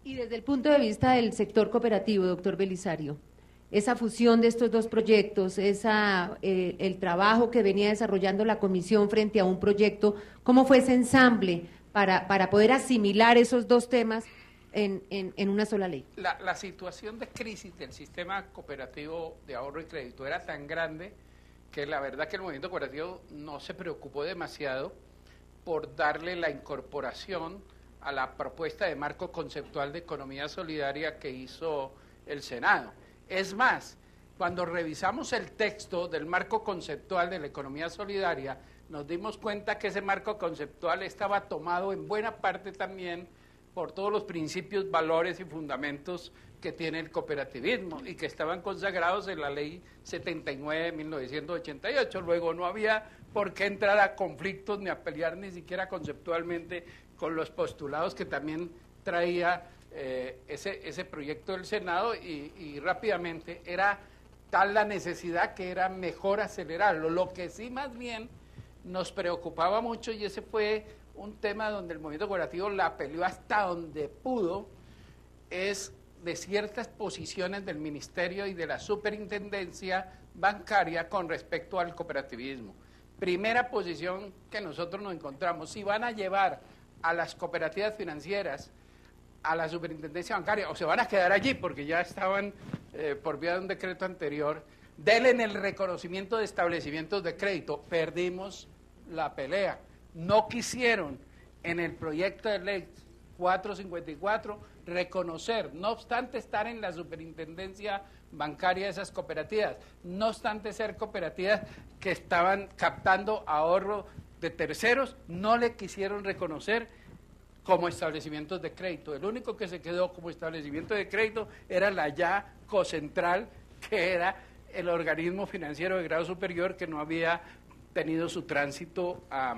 Y desde el punto de vista del sector cooperativo, doctor Belisario, esa fusión de estos dos proyectos, el trabajo que venía desarrollando la comisión frente a un proyecto, ¿cómo fue ese ensamble para poder asimilar esos dos temas en una sola ley? La situación de crisis del sistema cooperativo de ahorro y crédito era tan grande que la verdad que el movimiento cooperativo no se preocupó demasiado por darle la incorporación a la propuesta de marco conceptual de economía solidaria que hizo el Senado. Es más, cuando revisamos el texto del marco conceptual de la economía solidaria, nos dimos cuenta que ese marco conceptual estaba tomado en buena parte también por todos los principios, valores y fundamentos que tiene el cooperativismo y que estaban consagrados en la Ley 79 de 1988. Luego no había por qué entrar a conflictos ni a pelear ni siquiera conceptualmente con los postulados que también traía ese proyecto del Senado y rápidamente era tal la necesidad que era mejor acelerarlo. Lo que sí más bien nos preocupaba mucho, y ese fue un tema donde el movimiento cooperativo la peleó hasta donde pudo, es de ciertas posiciones del Ministerio y de la Superintendencia Bancaria con respecto al cooperativismo. Primera posición que nosotros nos encontramos: si van a llevar a las cooperativas financieras a la Superintendencia Bancaria o se van a quedar allí porque ya estaban por vía de un decreto anterior, denle el reconocimiento de establecimientos de crédito. Perdimos la pelea. No quisieron en el proyecto de ley 454 reconocer, no obstante estar en la superintendencia bancaria de esas cooperativas, no obstante ser cooperativas que estaban captando ahorro de terceros, no le quisieron reconocer como establecimientos de crédito. El único que se quedó como establecimiento de crédito era la ya Cocentral, que era el organismo financiero de grado superior que no había tenido su tránsito a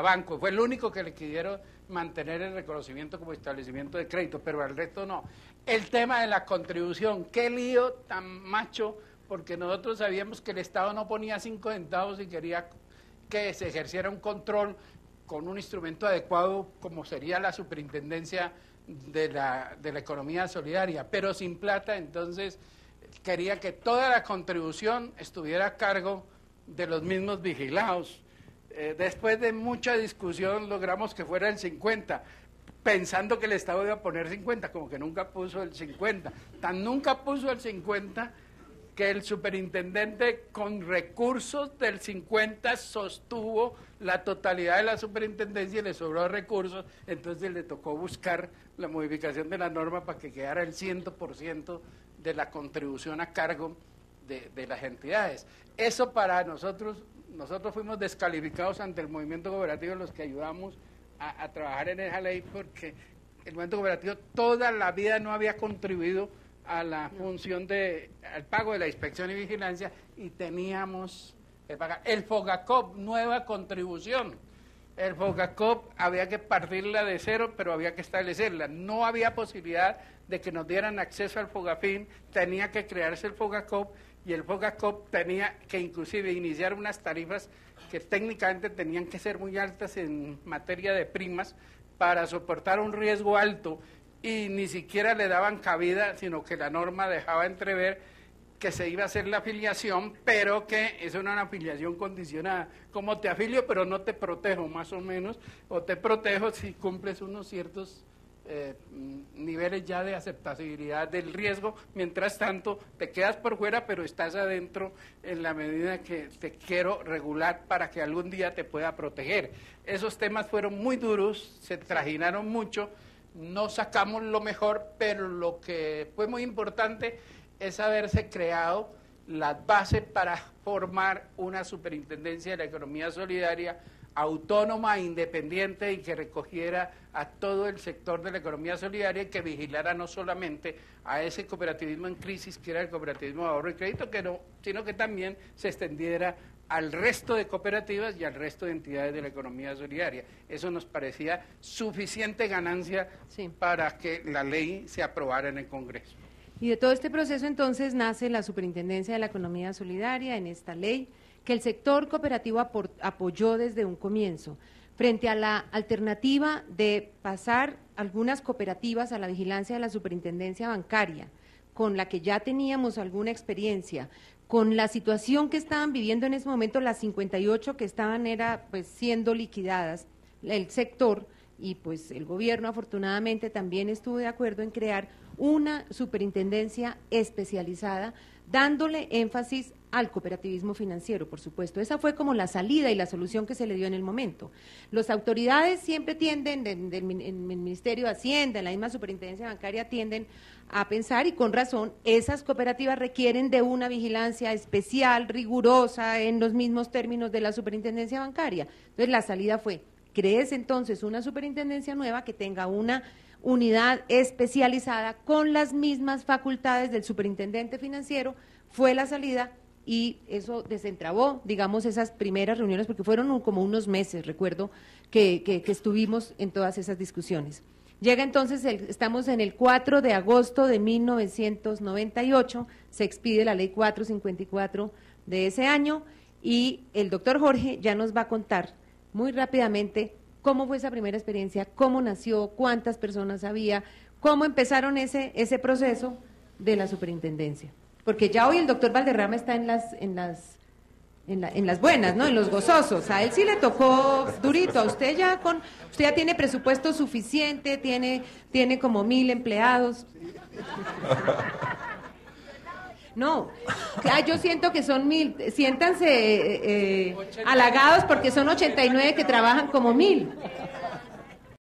banco. Fue el único que le quisieron mantener el reconocimiento como establecimiento de crédito, pero al resto no. El tema de la contribución, qué lío tan macho, porque nosotros sabíamos que el Estado no ponía 5 centavos y quería que se ejerciera un control con un instrumento adecuado como sería la superintendencia de la economía solidaria, pero sin plata. Entonces quería que toda la contribución estuviera a cargo de los mismos vigilados. Después de mucha discusión logramos que fuera el 50, pensando que el Estado iba a poner 50, como que nunca puso el 50. Tan nunca puso el 50 que el superintendente con recursos del 50 sostuvo la totalidad de la superintendencia y le sobró recursos, entonces le tocó buscar la modificación de la norma para que quedara el 100% de la contribución a cargo de las entidades. Eso para nosotros fuimos descalificados ante el movimiento cooperativo, los que ayudamos a trabajar en esa ley, porque el movimiento cooperativo toda la vida no había contribuido a la función al pago de la inspección y vigilancia, y teníamos que pagar. El FOGACOP, nueva contribución. El FOGACOP había que partirla de cero, pero había que establecerla. No había posibilidad de que nos dieran acceso al FOGAFIN, tenía que crearse el FOGACOP, y el FOGACOP tenía que inclusive iniciar unas tarifas que técnicamente tenían que ser muy altas en materia de primas para soportar un riesgo alto, y ni siquiera le daban cabida, sino que la norma dejaba entrever que se iba a hacer la afiliación, pero que eso era una afiliación condicionada, como te afilio pero no te protejo, más o menos, o te protejo si cumples unos ciertos niveles ya de aceptabilidad del riesgo. Mientras tanto te quedas por fuera, pero estás adentro en la medida que te quiero regular para que algún día te pueda proteger. Esos temas fueron muy duros, se trajinaron mucho, no sacamos lo mejor, pero lo que fue muy importante es haberse creado las bases para formar una superintendencia de la economía solidaria autónoma, independiente, y que recogiera a todo el sector de la economía solidaria y que vigilara no solamente a ese cooperativismo en crisis, que era el cooperativismo de ahorro y crédito, sino que también se extendiera al resto de cooperativas y al resto de entidades de la economía solidaria. Eso nos parecía suficiente ganancia para que la ley se aprobara en el Congreso. Y de todo este proceso entonces nace la Superintendencia de la Economía Solidaria en esta ley, que el sector cooperativo apoyó desde un comienzo, frente a la alternativa de pasar algunas cooperativas a la vigilancia de la superintendencia bancaria, con la que ya teníamos alguna experiencia, con la situación que estaban viviendo en ese momento, las 58 que estaban pues siendo liquidadas, el sector, y pues el gobierno afortunadamente también estuvo de acuerdo en crear una superintendencia especializada, dándole énfasis al cooperativismo financiero, por supuesto. Esa fue como la salida y la solución que se le dio en el momento. Las autoridades siempre tienden, en el Ministerio de Hacienda, en la misma superintendencia bancaria, tienden a pensar, y con razón, esas cooperativas requieren de una vigilancia especial, rigurosa, en los mismos términos de la superintendencia bancaria. Entonces, la salida fue: crees entonces una superintendencia nueva que tenga una unidad especializada con las mismas facultades del superintendente financiero. Fue la salida, y eso desentrabó, digamos, esas primeras reuniones, porque fueron como unos meses, recuerdo, que estuvimos en todas esas discusiones. Llega entonces, estamos en el 4 de agosto de 1998, se expide la ley 454 de ese año, y el doctor Jorge ya nos va a contar muy rápidamente cómo fue esa primera experiencia, cómo nació, cuántas personas había, cómo empezaron ese proceso de la superintendencia. Porque ya hoy el doctor Valderrama está en las buenas, ¿no? En los gozosos. A él sí le tocó durito. Usted ya tiene presupuesto suficiente, tiene como 1.000 empleados. No, yo siento que son 1.000. Siéntanse halagados, porque son 89 que trabajan como 1.000.